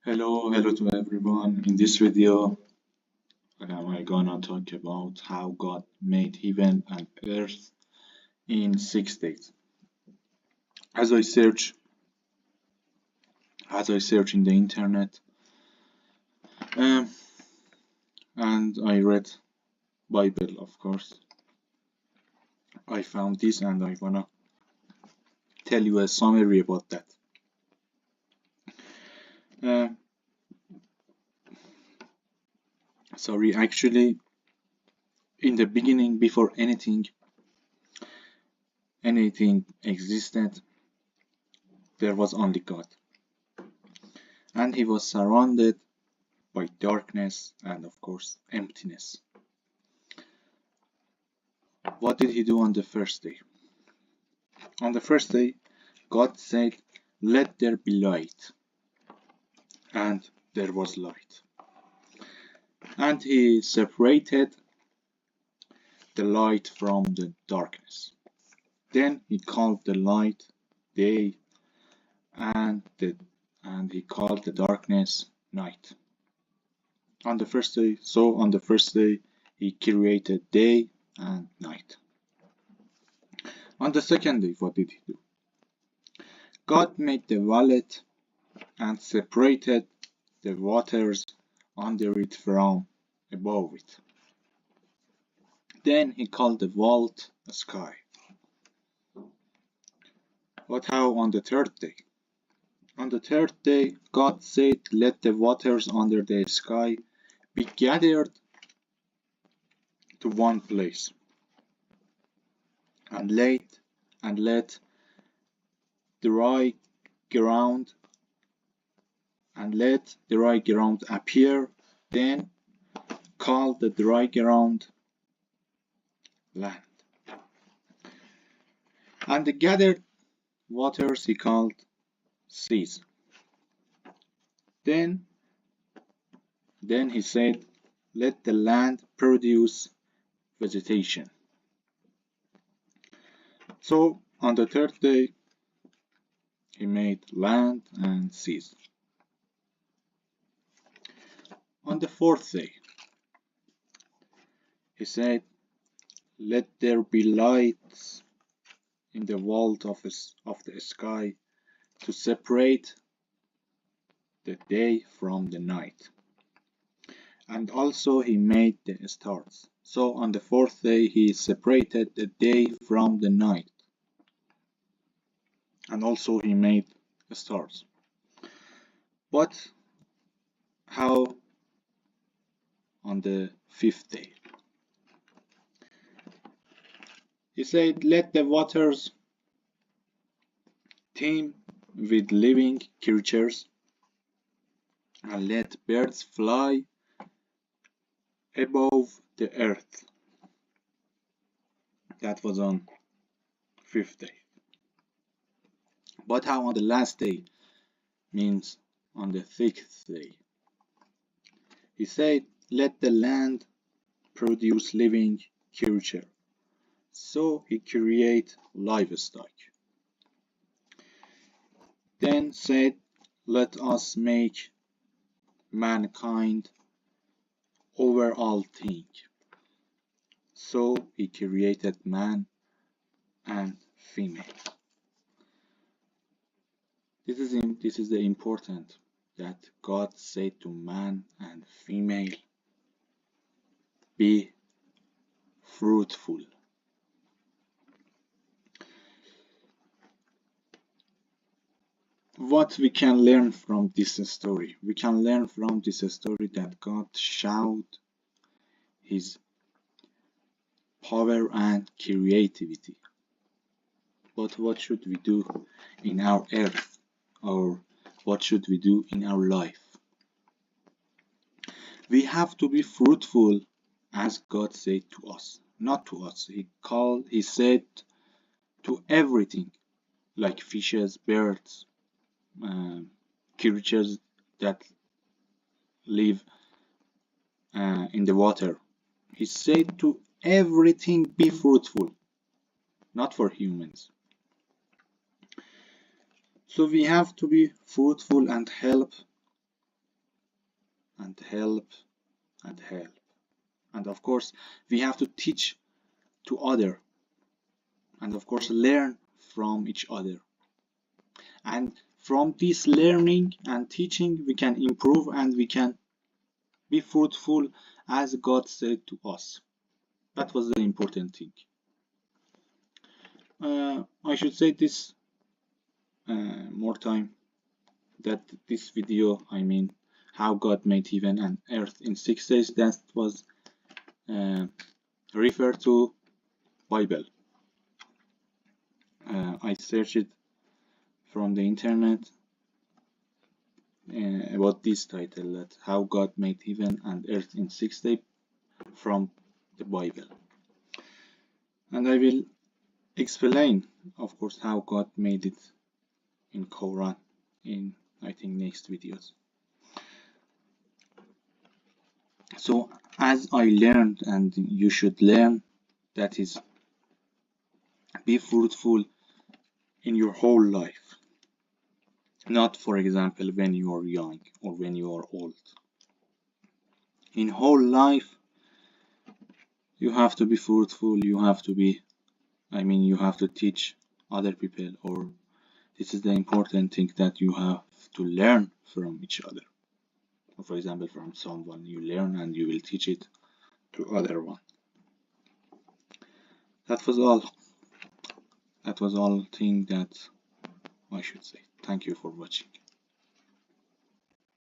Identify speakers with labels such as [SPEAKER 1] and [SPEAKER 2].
[SPEAKER 1] Hello to everyone. In this video, I'm gonna talk about how God made heaven and earth in 6 days. As I search, as I search in the internet, um, and I read Bible, of course, I found this, and I wanna tell you a summary about that. Uh, actually, in the beginning, before anything existed, there was only God, and He was surrounded by darkness and, of course, emptiness. What did He do on the first day? On the first day, God said, "Let there be light," and there was light. And He separated the light from the darkness. Then He called the light day, and He called the darkness night. On the first day, He created day and night. On the second day, what did He do? God made the valley and separated the waters under it from above it. Then He called the vault a sky. But how on the third day? On the third day, God said, "Let the waters under the sky be gathered to one place, and let dry ground appear." Then called the dry ground land. And the gathered waters He called seas. Then He said, "Let the land produce vegetation." So on the third day, He made land and seas. On the fourth day, He said, "Let there be lights in the vault of the sky to separate the day from the night." And also He made the stars. So on the fourth day, He separated the day from the night. And also He made the stars. But how on the fifth day? He said, "Let the waters teem with living creatures, and let birds fly above the earth." That was on fifth day. But how on the last day, means on the sixth day? He said, "Let the land produce living creature." So He created livestock. Then said, "Let us make mankind over all things." So He created man and female. This is the important that God said to man and female, "Be fruitful." What we can learn from this story? We can learn from this story that God showed His power and creativity. But what should we do in our earth? Or what should we do in our life? We have to be fruitful as God said to us. Not to us. He said to everything, like fishes, birds, creatures that live in the water. He said to everything, "Be fruitful," not for humans. So we have to be fruitful and help and help and help. And of course, we have to teach to other, and of course learn from each other. And from this learning and teaching, we can improve and we can be fruitful as God said to us. That was the important thing. I should say this more time, that this video, I mean, how God made heaven and earth in 6 days, that was referred to Bible. I searched it from the internet about this title, that how God made heaven and earth in 6 days from the Bible. And I will explain, of course, how God made it in Quran in, I think, next videos. So as I learned, and you should learn, that is, be fruitful in your whole life, not for example when you are young or when you are old. In whole life you have to be fruitful, you have to be, you have to teach other people, or this is the important thing, that you have to learn from each other. For example, from someone you learn and you will teach it to other one. That was all. That was all thing that I should say. Thank you for watching.